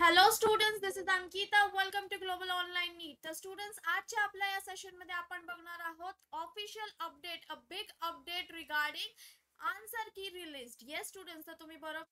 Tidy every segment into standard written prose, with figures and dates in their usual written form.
Hello students, this is Ankita. Welcome to global online NEET. तर students, आजच्या आपल्या या सेशन मध्ये आपण बघणार आहोत official update, a big update regarding answer की रिलीज. येस स्टुडंट्स, तर तुम्ही बरोबर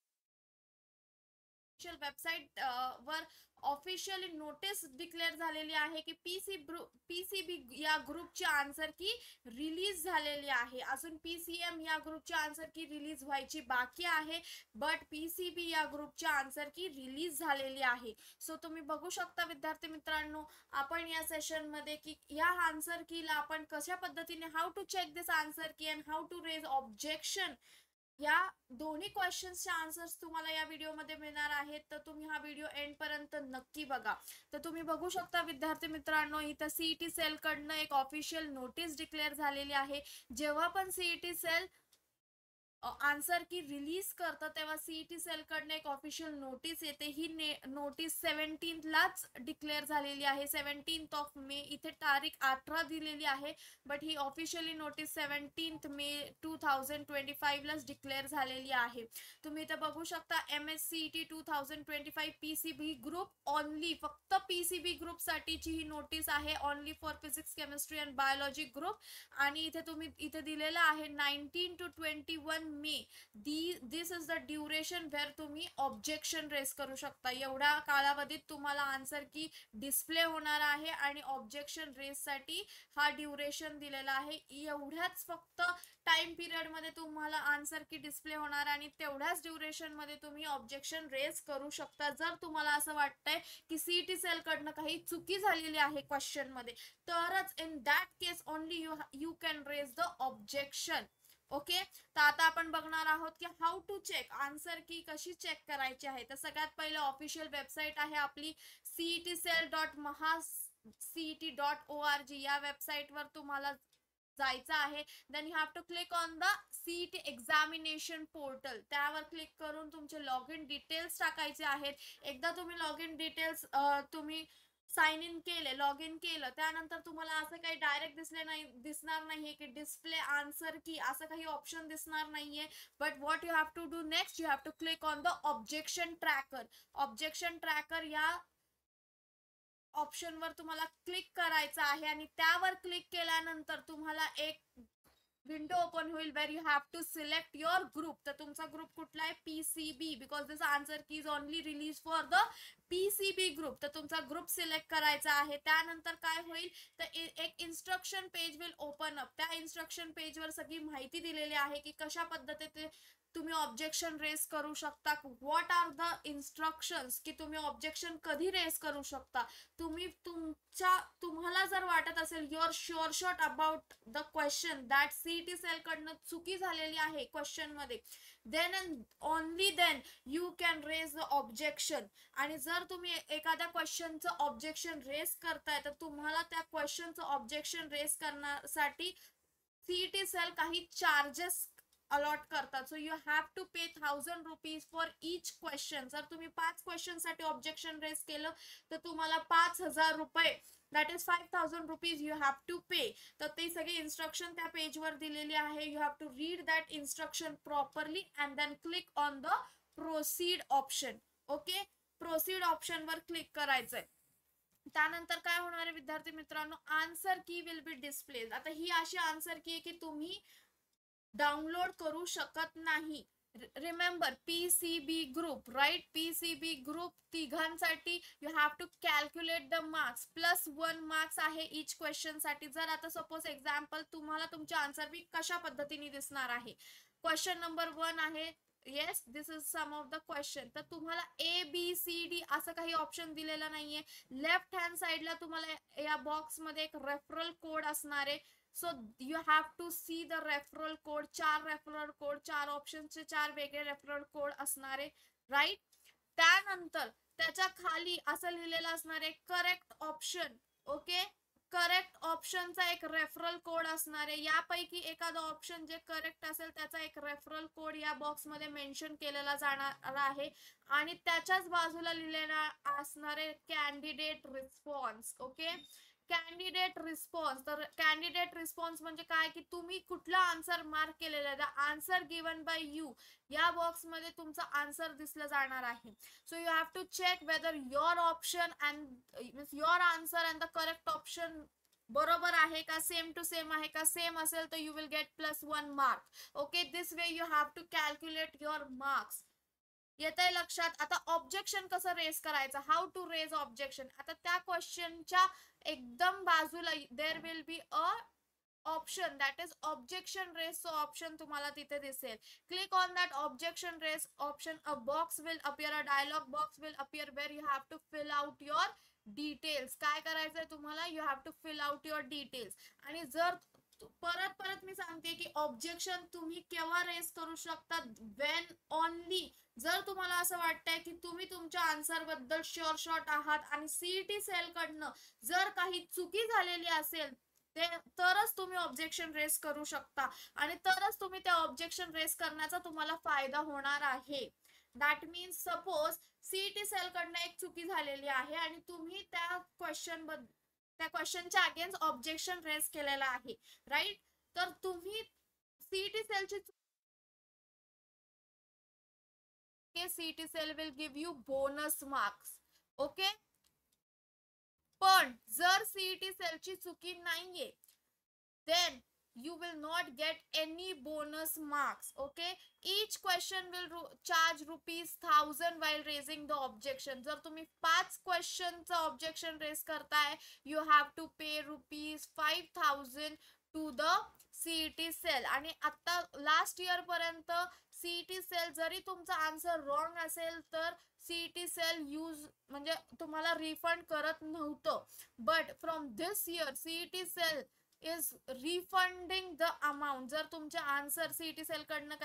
वेबसाईट वर ऑफिशियली नोटीस डिक्लेअर झालेली आहे की पीसीबी या ग्रुपची आन्सर की रिलीज झालेली आहे. अजून पीसीएम या ग्रुपची आन्सर की रिलीज व्हायची बाकी आहे, बट पीसीबी या ग्रुपची आन्सर की रिलीज झालेली आहे. सो तुम्ही बघू शकता विद्यार्थी मित्रांनो, आपण या सेशन मध्ये की या आन्सर कीला आपण कशा पद्धतीने how to check this answer key and how to raise objection, या दोन्ही क्वेश्चन्सचे आन्सर्स तुम्हाला या व्हिडिओमध्ये मिळणार आहेत. तर तुम्ही हा व्हिडिओ एंड पर्यंत नक्की बघा. तर तुम्ही बघू शकता विद्यार्थी मित्रांनो, इथं सीईटी सेल कडनं एक ऑफिशियल नोटीस डिक्लेअर झालेली आहे. जेव्हा पण सीईटी सेल आन्सर की रिलीज करतं तेव्हा सीईटी सेल कडनं एक ऑफिशियल नोटीस येते. ही नोटीस 17 लाच डिक्लेअर झालेली आहे. 17 मे, इथे तारीख 18 दिलेली आहे, बट ही ऑफिशियली नोटीस 17 मे 2025 लाच डिक्लेअर झालेली आहे. तुम्ही इथे बघू शकता MSCET 2025 पीसीबी ग्रुप ओनली, फक्त पीसीबी ग्रुप साठीची ही नोटीस आहे. Only for physics, chemistry and biology group. आणि इथे तुम्ही इथे दिलेलं आहे 19 to 21 May. This is the duration where तुम्ही ऑब्जेक्शन रेस करू शकता. एवढ्या कालावधीत तुम्हाला आन्सर की डिस्प्ले होणार आहे आणि ऑब्जेक्शन रेस साठी हा ड्युरेशन दिलेला आहे. एवढ्याच फक्त टाइम पिरियड मध्ये तुम्हाला आन्सर की डिस्प्ले होणार आणि तेवढ्याच ड्युरेशन मध्ये तुम्ही ऑब्जेक्शन रेस करू शकता. जर तुम्हाला असं वाटतंय की सीईटी सेल कडनं काही चुकी झालेली आहे क्वेश्चन मध्ये, तरच in that case only you can raise the objection. Okay, तर आता आपण बघणार आहोत की हाऊ टू चेक आन्सर की कशी चेक करायची आहे. तर सगळ्यात पहिले ऑफिशियल वेबसाईट आहे आपली cetcell.mahacet.org. या वेबसाईटवर तुम्हाला जायचं आहे. Then you have to click on the CET examination portal. त्यावर क्लिक करून तुमचे लॉग इन डिटेल्स टाकायचे आहेत. एकदा तुम्ही लॉग इन डिटेल्स तुम्ही साइन इन केले, लॉग इन केलं, त्यानंतर तुम्हाला असं काही डायरेक्ट दिसणार नाहीये की डिस्प्ले आन्सर की, असं काही ऑप्शन दिसणार नाहीये. But what you have to do next, you have to click on the objection tracker. Objection tracker या ऑप्शनवर तुम्हाला क्लिक करायचं आहे आणि त्यावर क्लिक केल्यानंतर तुम्हाला एक विंडो ओपन होईल where you have to select your group. तर तुमचा ग्रुप कुठला आहे? PCB, because this answer key is only release for the PCB group. तर तुमचा ग्रुप सिलेक्ट करायचा आहे. त्यानंतर काय होईल, तर एक instruction page will open up. त्या इन्स्ट्रक्शन पेजवर सगळी माहिती दिलेली आहे की कशा पद्धतीने तुम्ही ऑब्जेक्शन रेस करू शकता. व्हॉट आर द इन्स्ट्रक्शन्स, की तुम्ही ऑब्जेक्शन कधी रेस करू शकता. तुम्हाला जर वाटत असेल your sure shot about the question that CET cell कडनं चुकी झालेली आहे क्वेश्चन मध्ये, then and only then you can raise the objection. आणि जर तुम्ही एखाद्या क्वेश्चनचं ऑब्जेक्शन रेस करताय, तर तुम्हाला त्या क्वेश्चनचं ऑब्जेक्शन रेस करण्यासाठी सीईटी सेल काही चार्जेस अलॉट करतात. So you have to pay 1000 rupees for each question. जर तुम्ही 5 क्वेश्चन साठी ऑब्जेक्शन रेस केलं तर तुम्हाला 5000 रुपये, that is 5000 rupees you have to pay. तर ते सगळे इन्स्ट्रक्शन त्या पेजवर दिलेली आहे. You have to read that instruction properly and then click on the proceed option. Okay, proceed option वर क्लिक करायचंय. त्यानंतर काय होणार आहे विद्यार्थी मित्रांनो, आन्सर की विल बी डिस्प्लेड. आता ही अशी आन्सर की आहे की तुम्ही डाउनलोड करू शकत नाही. Remember PCB group, right? PCB group तिघांसाठी you have to calculate the marks. +1 marks आहे इच क्वेश्चन साठी. जर आता सपोज एक्झाम्पल तुम्हाला तुमचे आन्सर बी कशा पद्धतीने दिसणार आहे. क्वेश्चन नंबर 1 आहे, yes this is some of the question. तर तुम्हाला ABCD असं काही ऑप्शन दिलेलं नाहीये. लेफ्ट हँड साइडला तुम्हाला या बॉक्स मध्ये एक रेफरल कोड असणार आहे. So you have to see the referral code. 4 referral code, 4 ऑप्शनचे 4 वेगळे रेफरल कोड असणार आहे, राईट? त्यानंतर त्याच्या खाली असं लिहिलेलं असणार आहे करेक्ट ऑप्शन. ओके, करेक्ट ऑप्शनचा एक रेफरल कोड असणार आहे. यापैकी एखादा ऑप्शन जे करेक्ट असेल त्याचा एक रेफरल कोड या बॉक्स मध्ये मेन्शन केलेला जाणार आहे आणि त्याच्याच बाजूला लिहिलेला असणार आहे candidate response. Okay, candidate response. तर कॅन्डिडेट रिस्पॉन्स म्हणजे काय की तुम्ही कुठला आन्सर मार्क केलेला आहे, the answer given by you, या बॉक्स मध्ये तुमचा आन्सर दिसला जाणार आहे. So you have to check whether your option and your answer and the correct option बरोबर आहे का, सेम टू सेम आहे का. सेम असेल तर you will get +1 mark. Okay, this way you have to calculate your marks. येतंय लक्षात. आता ऑब्जेक्शन कसं रेज करायचं, हाऊ टू रेज ऑब्जेक्शन. आता त्या क्वेश्चनच्या एकदम बाजूला there will be a option that is objection raise. So option तुम्हाला तिथे दिसेल. Click on that objection raise option. A box will appear, a dialog box will appear where you have to fill out your details. काय करायचंय तुम्हाला, you have to fill out your details. आणि जर परत मी सांगते की ऑब्जेक्शन तुम्ही केव्हा रेस करू शकता, वेन ओनली जर तुम्हाला असं वाटतंय की तुम्ही तुमच्या आन्सर बद्दल शुअर शॉट आहात आणि सीईटी सेल कडनं जर काही चुकी झालेली असेल ते तरच तुम्ही ऑब्जेक्शन रेस करू शकता आणि तरच तुम्ही त्या ऑब्जेक्शन रेस करण्याचा तुम्हाला फायदा होणार आहे. That means suppose CET cell कडनं एक चुकी झालेली आहे आणि तुम्ही त्या क्वेश्चनच्या अगेन्स्ट ऑब्जेक्शन रेस केलेला आहे, राईट. तर तुम्ही सीईटी सेलची CET cell will give you bonus marks. Okay, पण जर सीईटी सेलची चुकी नाहीये then you will not get any bonus marks. Okay, each question will charge ₹1000 while raising the objection. जर तुम्ही 5 क्वेश्चनचं ऑब्जेक्शन रेस करताय, you have to pay ₹5000 to the CET cell. आणि आता लास्ट इयर पर्यंत सीईटी सेल जरी तुमचा answer wrong असेल तर सीईटी सेल यूज म्हणजे तुम्हाला रिफंड करत नव्हतं. But from this year CET cell is refunding the amount. जर तुमच्या आन्सर सीईटी सेल कडनं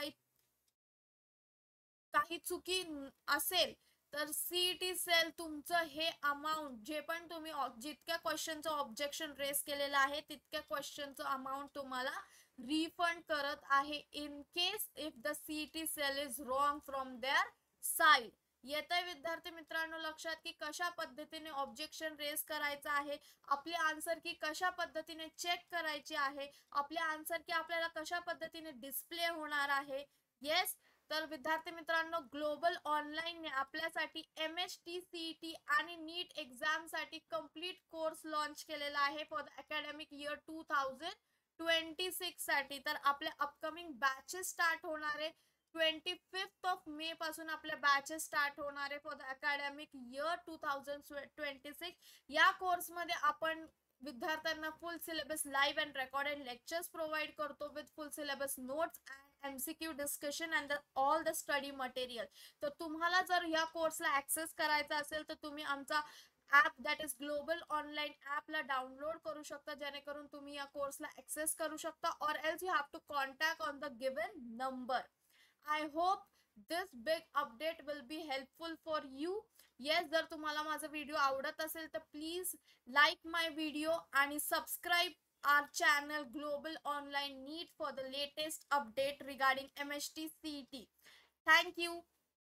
काही चुकी असेल तर सीईटी सेल तुमचं हे अमाउंट जे पण तुम्ही जितक्या क्वेश्चनचं ऑब्जेक्शन रेस केलेलं आहे तितक्या क्वेश्चनचं अमाउंट तुम्हाला रिफंड करत आहे in case if the CET cell is wrong from their side. येतंय विद्यार्थी मित्रांनो लक्षात की कशा पद्धतीने ऑब्जेक्शन रेस करायचं आहे, आपली आन्सर की कशा पद्धतीने चेक करायची आहे, आपले आन्सर की आपल्याला कशा पद्धतीने डिस्प्ले होणार आहे. येस, तर विद्यार्थी मित्रांनो ग्लोबल ऑनलाईनने आपल्यासाठी MHT CET आणि नीट एक्झाम साठी कंप्लीट कोर्स लॉन्च केलेला आहे फॉर द अकॅडमिक इयर 2026 साठी. तर आपल्या अपकमिंग बॅचेस स्टार्ट होणार आहे 25 मे पासून आपल्या बॅचेस स्टार्ट होणार आहे फॉर द अकॅडमिक इयर 2026. या कोर्स मध्ये आपण विद्यार्थ्यांना full syllabus live and recorded lectures provide करतो with full syllabus notes and MCQ discussion and all the study material. तर तुम्हाला जर या कोर्सला ऍक्सेस करायचा असेल तर तुम्ही आमचा app that is global online ऍपला डाउनलोड करू शकता जेणेकरून तुम्ही या कोर्सला ऍक्सेस करू शकता or else you have to contact on the given number. I hope this big update will be helpful for you. Yes, जर तुम्हाला माझा व्हिडिओ आवडत असेल तर प्लीज लाईक माय व्हिडिओ आणि subscribe our channel Global Online NEET for the latest update regarding MHT CET. Thank you.